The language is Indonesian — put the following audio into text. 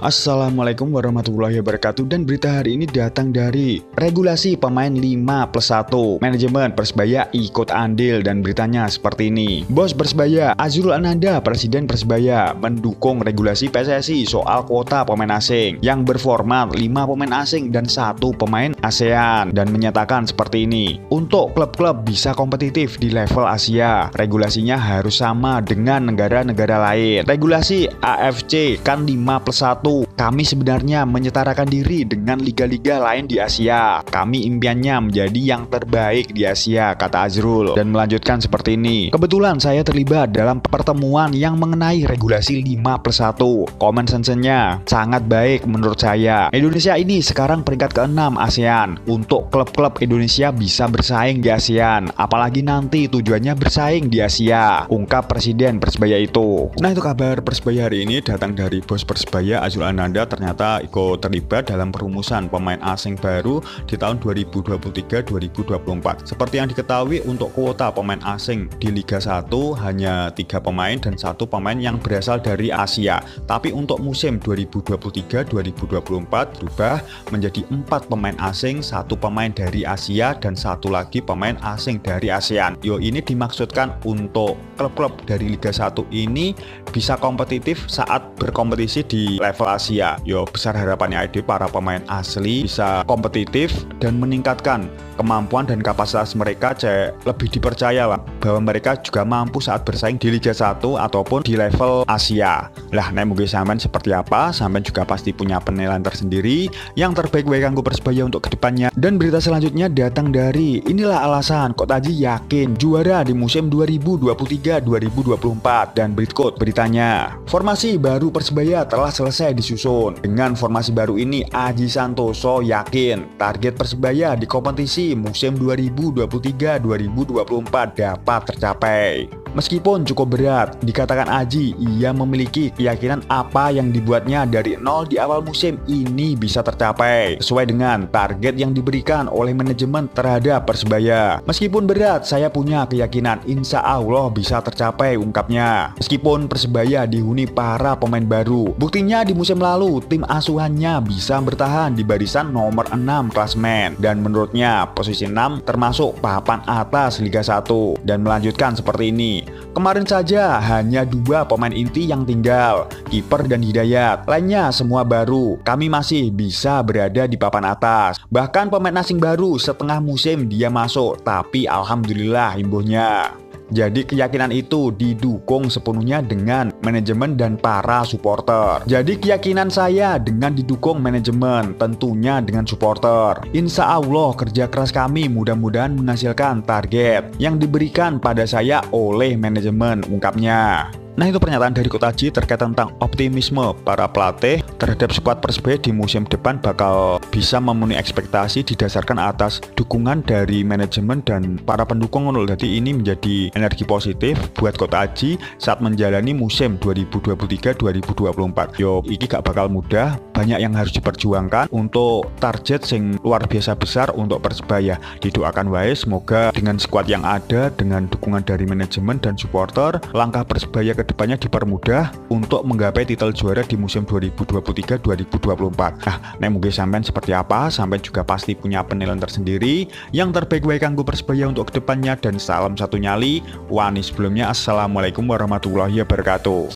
Assalamualaikum warahmatullahi wabarakatuh. Dan berita hari ini datang dari regulasi pemain 5+1, manajemen Persebaya ikut andil. Dan beritanya seperti ini: Bos Persebaya Azrul Ananda, Presiden Persebaya, mendukung regulasi PSSI soal kuota pemain asing yang berformat 5 pemain asing dan 1 pemain ASEAN, dan menyatakan seperti ini: untuk klub-klub bisa kompetitif di level Asia, regulasinya harus sama dengan negara-negara lain. Regulasi AFC kan 5+1. Kami sebenarnya menyetarakan diri dengan liga-liga lain di Asia. Kami impiannya menjadi yang terbaik di Asia, kata Azrul. Dan melanjutkan seperti ini: kebetulan saya terlibat dalam pertemuan yang mengenai regulasi 5+1. Komen sensennya sangat baik menurut saya. Indonesia ini sekarang peringkat ke-6 ASEAN. Untuk klub-klub Indonesia bisa bersaing di ASEAN, apalagi nanti tujuannya bersaing di Asia, ungkap Presiden Persebaya itu. Nah, itu kabar Persebaya hari ini datang dari Bos Persebaya Azrul Ananda, ternyata ikut terlibat dalam perumusan pemain asing baru di tahun 2023-2024. Seperti yang diketahui, untuk kuota pemain asing di Liga 1 hanya 3 pemain dan 1 pemain yang berasal dari Asia. Tapi untuk musim 2023-2024 berubah menjadi 4 pemain asing, 1 pemain dari Asia dan 1 lagi pemain asing dari ASEAN. Ini dimaksudkan untuk klub-klub dari Liga 1 ini bisa kompetitif saat berkompetisi di level Asia. Besar harapannya para pemain asli bisa kompetitif dan meningkatkan kemampuan dan kapasitas mereka, lebih dipercaya lah bahwa mereka juga mampu saat bersaing di Liga 1 ataupun di level Asia. Lah, mungkin sampean seperti apa? Sampean juga pasti punya penilaian tersendiri yang terbaik bagi kanggo Persebaya untuk kedepannya. Dan berita selanjutnya datang dari inilah alasan Kota Haji yakin juara di musim 2023-2024. Dan berikut beritanya: formasi baru Persebaya telah selesai disusun. Dengan formasi baru ini, Aji Santoso yakin target Persebaya di kompetisi musim 2023-2024 dapat tercapai. Meskipun cukup berat, dikatakan Aji, ia memiliki keyakinan apa yang dibuatnya dari nol di awal musim ini bisa tercapai sesuai dengan target yang diberikan oleh manajemen terhadap Persebaya. Meskipun berat, saya punya keyakinan insya Allah bisa tercapai, ungkapnya. Meskipun Persebaya dihuni para pemain baru, buktinya di musim lalu tim asuhannya bisa bertahan di barisan nomor 6 klasemen, dan menurutnya posisi 6 termasuk papan atas Liga 1. Dan melanjutkan seperti ini: kemarin saja hanya 2 pemain inti yang tinggal, kiper dan Hidayat. Lainnya semua baru. Kami masih bisa berada di papan atas. Bahkan pemain asing baru setengah musim dia masuk, tapi alhamdulillah, imbuhnya. Jadi keyakinan itu didukung sepenuhnya dengan manajemen dan para supporter. Jadi keyakinan saya dengan didukung manajemen, tentunya dengan supporter. Insya Allah kerja keras kami mudah-mudahan menghasilkan target yang diberikan pada saya oleh manajemen, ungkapnya. Nah, itu pernyataan dari Kota Haji terkait tentang optimisme para pelatih terhadap skuad Persebaya di musim depan bakal bisa memenuhi ekspektasi didasarkan atas dukungan dari manajemen dan para pendukung. Jadi ini menjadi energi positif buat Kota Haji saat menjalani musim 2023-2024. Ini gak bakal mudah, banyak yang harus diperjuangkan untuk target sing luar biasa besar untuk Persebaya. Didoakan wae semoga dengan skuad yang ada, dengan dukungan dari manajemen dan supporter, langkah Persebaya kedepannya dipermudah untuk menggapai titel juara di musim 2023-2024. Nah, mungkin sampean seperti apa? Sampean juga pasti punya penilaian tersendiri yang terbaik bagi kanggo Persebaya untuk kedepannya. Dan salam satu nyali. Wani sebelumnya, assalamualaikum warahmatullahi wabarakatuh.